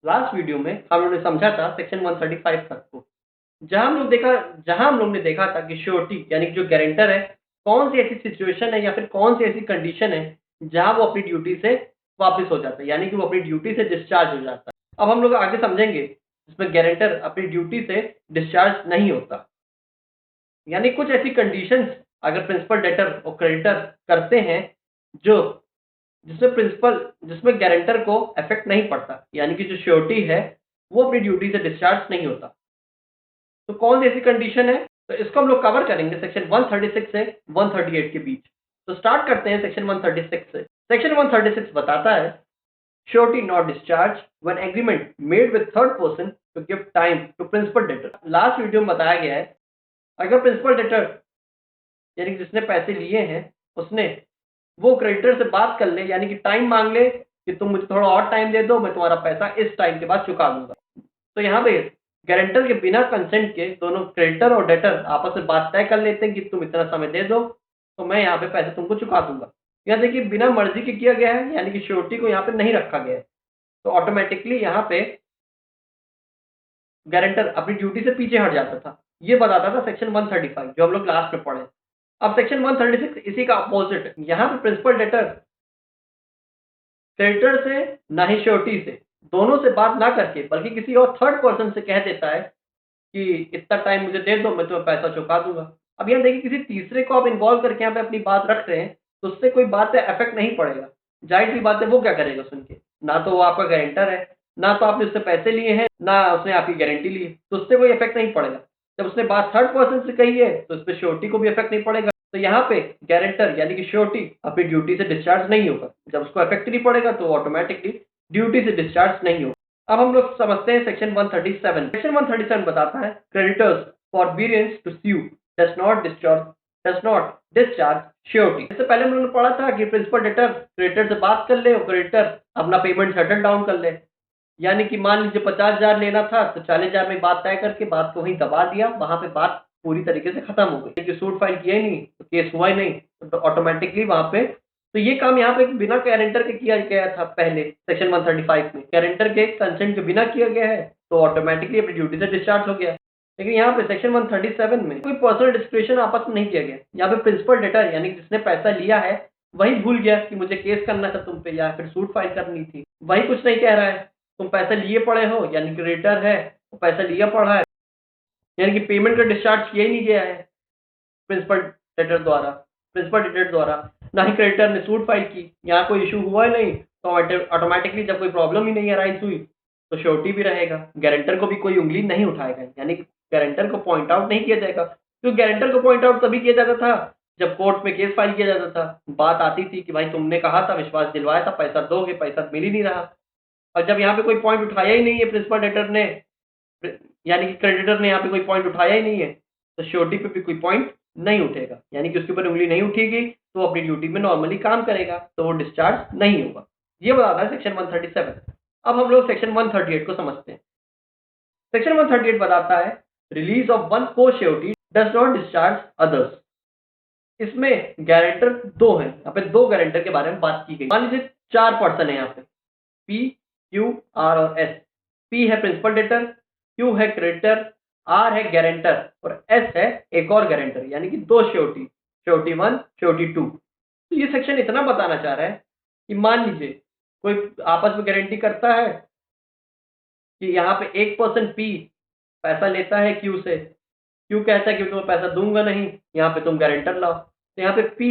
Last video में हम लोगों ने समझा था सेक्शन 135 तक को, जहां हम लोग ने देखा था कि श्योरिटी यानी कि जो गारंटर है, कौन सी ऐसी सिचुएशन है या फिर कौन सी ऐसी कंडीशन है जहां वो अपनी ड्यूटी से वापस हो जाता है, यानी कि वो अपनी ड्यूटी से डिस्चार्ज हो जाता है। अब हम लोग आगे समझेंगे जिसमें गारंटर अपनी ड्यूटी से डिस्चार्ज नहीं होता, यानी कुछ ऐसी कंडीशंस अगर प्रिंसिपल डेटर और क्रेडिटर करते हैं जो जिसमें गारंटर को इफेक्ट नहीं पड़ता, यानी कि जो श्योरिटी है वो अपनी ड्यूटी से डिस्चार्ज नहीं होता। तो कौन सी ऐसी कंडीशन है, तो इसको हम लोग कवर करेंगे सेक्शन 136 से 138 के बीच। तो स्टार्ट करते हैं सेक्शन 136 से। सेक्शन 136 बताता है surety not discharge when agreement made with third person to give time to principal debtor. Last video में बताया गया है अगर प्रिंसिपल डेटर यानी जिसने पैसे लिए हैं उसने वो क्रेडिटर से बात कर ले, यानी कि टाइम मांग ले कि तुम मुझे थोड़ा और टाइम दे दो, मैं तुम्हारा पैसा इस टाइम के बाद चुका दूंगा। तो यहाँ पे गारंटर के बिना कंसेंट के दोनों क्रेडिटर और डेटर आपस में बात तय कर लेते हैं कि तुम इतना समय दे दो तो मैं यहाँ पे पैसे तुमको चुका दूंगा। यहाँ देखिए बिना मर्जी के किया गया है, यानी कि श्योरिटी को यहाँ पे नहीं रखा गया है, तो ऑटोमेटिकली यहाँ पे गारंटर अपनी ड्यूटी से पीछे हट जाता था। ये बताता था सेक्शन 135 जो हम लोग लास्ट में पढ़े। अब सेक्शन 136 इसी का अपोजिट है। यहाँ पे प्रिंसिपल डेटर क्रेडिटर से ना ही श्योरिटी से, दोनों से बात ना करके बल्कि किसी और थर्ड पर्सन से कह देता है कि इतना टाइम मुझे दे दो, मैं तुम्हें पैसा चुका दूंगा। अब यहाँ देखिए किसी तीसरे को आप इन्वॉल्व करके यहाँ पे अपनी बात रख रहे हैं तो उससे कोई बात पे इफेक्ट नहीं पड़ेगा। जाहिर सी बात है वो क्या करेगा सुन के, ना तो वो आपका गारंटर है, ना तो आपने उससे पैसे लिए हैं, ना उसने आपकी गारंटी ली है, तो उससे कोई इफेक्ट नहीं पड़ेगा। जब उसने बात थर्ड पर्सन से कही है तो उस पर श्योरिटी को भी इफेक्ट नहीं पड़ेगा। तो यहाँ पे गारंटर यानी कि श्योरिटी अपनी ड्यूटी से डिस्चार्ज नहीं होगा। जब उसको इफेक्ट नहीं पड़ेगा तो ऑटोमेटिकली ड्यूटी से डिस्चार्ज नहीं होगा। अब हम लोग समझते हैं सेक्शन 137। सेक्शन 137 बताता है creditors forbearance to sue does not discharge surety. इससे पहले हम लोगों ने पढ़ा था कि प्रिंसिपल डेटर क्रेडिटर से बात कर ले और क्रेडिटर अपना पेमेंट सेटल डाउन कर ले, यानी कि मान लीजिए 50,000 लेना था तो 40,000 में बात तय करके बात को वहीं दबा दिया, वहां पे बात पूरी तरीके से खत्म हो गई। कि सूट फाइल किया ही नहीं तो केस हुआ ही नहीं, तो ऑटोमेटिकली वहां पे तो ये काम यहाँ पे बिना गारंटर के किया गया था पहले सेक्शन 135 में, गारंटर के कंसेंट के बिना किया गया है तो ऑटोमेटिकली अपनी ड्यूटी से डिस्चार्ज हो गया। लेकिन यहाँ पे सेक्शन 137 में कोई पर्सनल डिस्क्रिप्शन आपस में नहीं किया गया। यहाँ पे प्रिंसिपल डेटर यानी जिसने पैसा लिया है वही भूल गया कि मुझे केस करना था तुम पे या फिर सूट फाइल करनी थी, वही कुछ नहीं कह रहा है। तुम पैसा लिए पड़े हो, यानी क्रेडिटर है वो पैसा लिया पड़ा है, यानी कि पेमेंट का डिस्चार्ज किया ही नहीं गया है प्रिंसिपल डेटर द्वारा, ना ही क्रेडिटर ने सूट फाइल की, यहाँ कोई इशू हुआ ही नहीं, तो ऑटोमेटिकली जब कोई प्रॉब्लम ही नहीं अराइज हुई तो श्योरिटी भी रहेगा, गारंटर को भी कोई उंगली नहीं उठाएगा, यानी गारंटर को पॉइंट आउट नहीं किया जाएगा। क्योंकि गारंटर को पॉइंट आउट तभी किया जाता था जब कोर्ट में केस फाइल किया जाता था, बात आती थी कि भाई तुमने कहा था, विश्वास दिलवाया था, पैसा दोगे, पैसा मिल ही नहीं रहा। और जब यहाँ पे कोई पॉइंट उठाया ही नहीं है प्रिंसिपल डेटर ने, यानी कि क्रेडिटर ने यहाँ पे कोई पॉइंट उठाया ही नहीं है, तो श्योरिटी पे भी कोई पॉइंट नहीं उठेगा, यानी कि उसके ऊपर उंगली नहीं उठेगी तो वो अपनी ड्यूटी में नॉर्मली काम करेगा, तो वो डिस्चार्ज नहीं होगा। ये बताता है सेक्शन 137। अब हम लोग सेक्शन 138 को समझते हैं। सेक्शन 138 बताता है रिलीज ऑफ वन को surety does not discharge others. इसमें गारंटर दो हैं, यहाँ पे दो गारंटर के बारे में बात की गई। मान लीजिए 4 पर्सन है यहाँ पे, पी, क्यू, आर और एस। पी है प्रिंसिपल डेटर, क्यू है क्रेडिटर, आर है गारंटर और एस है एक और गारंटर, यानी कि दो श्योरिटी, श्योरिटी 1, श्योरिटी 2। तो ये सेक्शन इतना बताना चाह रहा है कि मान लीजिए कोई आपस में गारंटी करता है कि यहाँ पे एक पर्सन पी पैसा लेता है क्यू से, क्यू कहता है कि तुम्हें पैसा दूंगा नहीं, यहाँ पे तुम गारंटर लाओ। तो यहाँ पे पी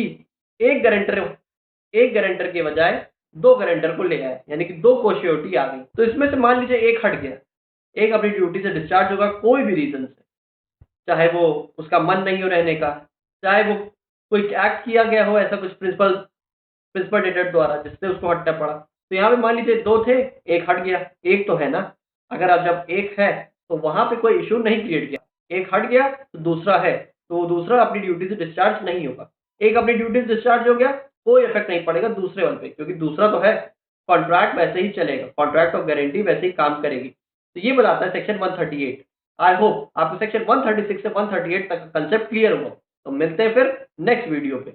एक गारंटर के बजाय दो गारंटर को ले आए, यानी कि दो को श्योरिटी आ गई। तो इसमें से मान लीजिए एक हट गया, एक अपनी ड्यूटी से डिस्चार्ज होगा कोई भी रीजन से, चाहे वो उसका मन नहीं हो रहने का, चाहे वो कोई एक्ट किया गया हो ऐसा कुछ प्रिंसिपल डेटर द्वारा जिससे उसको हटना पड़ा। तो यहाँ पे मान लीजिए दो थे, एक हट गया, एक तो है ना, अगर अब जब एक है तो वहां पे कोई इशू नहीं क्रिएट किया, एक हट गया तो दूसरा है, तो वो दूसरा अपनी ड्यूटी से डिस्चार्ज नहीं होगा। एक अपनी ड्यूटी से डिस्चार्ज हो गया, कोई इफेक्ट नहीं पड़ेगा दूसरे वाले पे, क्योंकि दूसरा तो है, कॉन्ट्रैक्ट वैसे ही चलेगा, कॉन्ट्रैक्ट ऑफ गारंटी वैसे ही काम करेगी। तो ये बताता है सेक्शन 138। आई होप आपको सेक्शन 136 से 138 तक का कंसेप्ट क्लियर हुआ। तो मिलते हैं फिर नेक्स्ट वीडियो पे।